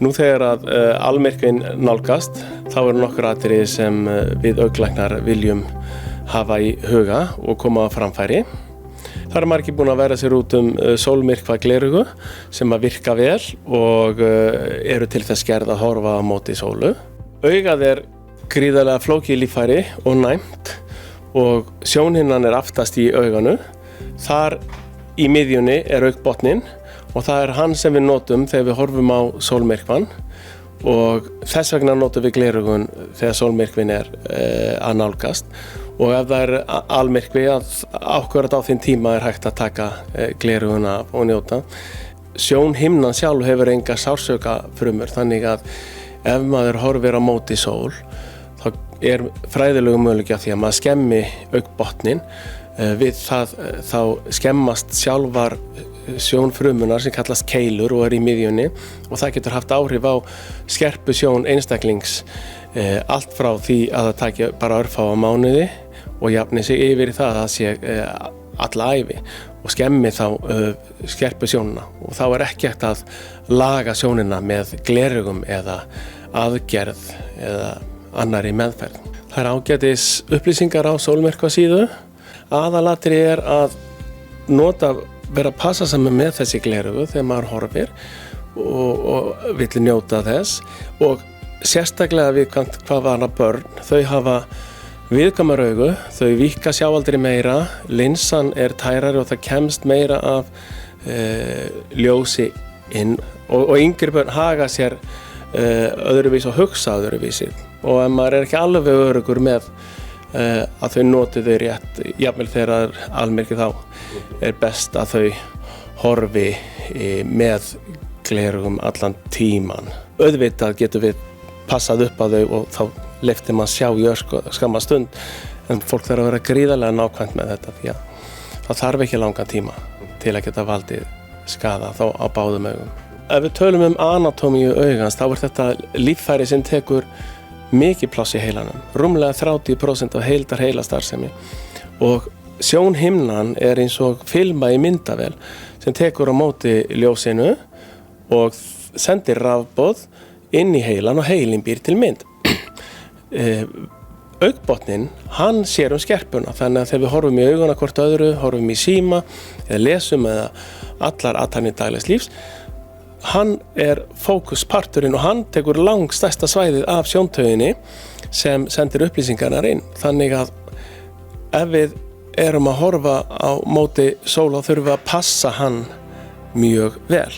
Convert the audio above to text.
Nú þegar að almyrkvinn nálgast, þá nokkur atriði sem við augnlæknar viljum hafa í huga og koma á framfæri. Það margir búin að vera sér út sólmyrkva gleraugu sem að virka vel og eru til þess gerð að horfa á móti sólu. Augað gríðarlega flókið líffæri og næmt og sjónhinnan aftast í auganu. Þar í miðjunni augnbotninn og það hann sem við notum þegar við horfum á sólmyrkvann og þess vegna notum við gleraugun þegar sólmyrkvinn að nálgast. Og ef það almyrkvi akkúrat á þeim tíma hægt að taka gleraugun af og njóta. Sjónhimnan sjálf hefur enga sársaukafrumur, þannig að ef maður horfir á móti sól, þá fræðilegur möguleiki á því að maður skemmi augnbotninn. Við það þá skemmast sjálfar sjónfrumunar sem kallast keilur og í miðjunni og það getur haft áhrif á skerpu sjón einstaklings allt frá því að það taki bara örfáa mánuði og jafni sig yfir í það að það sé alla ævi og skemmi þá skerpu sjónina og þá ekki hægt að laga sjónina með gleraugum eða aðgerð eða annarri meðferð. Það ágætis upplýsingar á sólmyrkvasíðu. Aðalatriði að vera að passa saman með þessi gleraugu þegar maður horfir og vill njóta þess og sérstaklega viðkvæmt hvað varðar börn. Þau hafa viðkvæmar augu, þau víkka sjá aldrei meira, linsan tærari og það kemst meira af ljósi inn og yngri börn haga sér öðruvísi og hugsa öðruvísi og ef maður ekki alveg öruggur með að þau noti þau rétt, jafnvel þegar almyrkvi þá best að þau horfi með gleraugum allan tíman. Auðvitað getum við passað upp á þau og þá leyfti maður sjá í skamma stund en fólk þarf að vera gríðarlega nákvæmt með þetta því að það þarf ekki langan tíma til að geta valdið skaða þá á báðum augum. Ef við tölum anatómíu augans þá þetta líffæri sem tekur mikið pláss í heilanum, rúmlega 30% af heildar heilastarfsemi og sjónhimnan eins og filma í myndavél sem tekur á móti ljósinu og sendir rafboð inn í heilan og heilin býr til mynd. Augnbotninn, hann sér skerpuna þannig að þegar við horfum í auguna hvort öðru, horfum í síma eða lesum eða allar athafnir daglegs lífs, hann fókusparturinn og hann tekur langstærsta svæðið af sjóntauginni sem sendir upplýsingarnar inn. Þannig að ef við að horfa á móti sól þá þurfum við að passa hann mjög vel.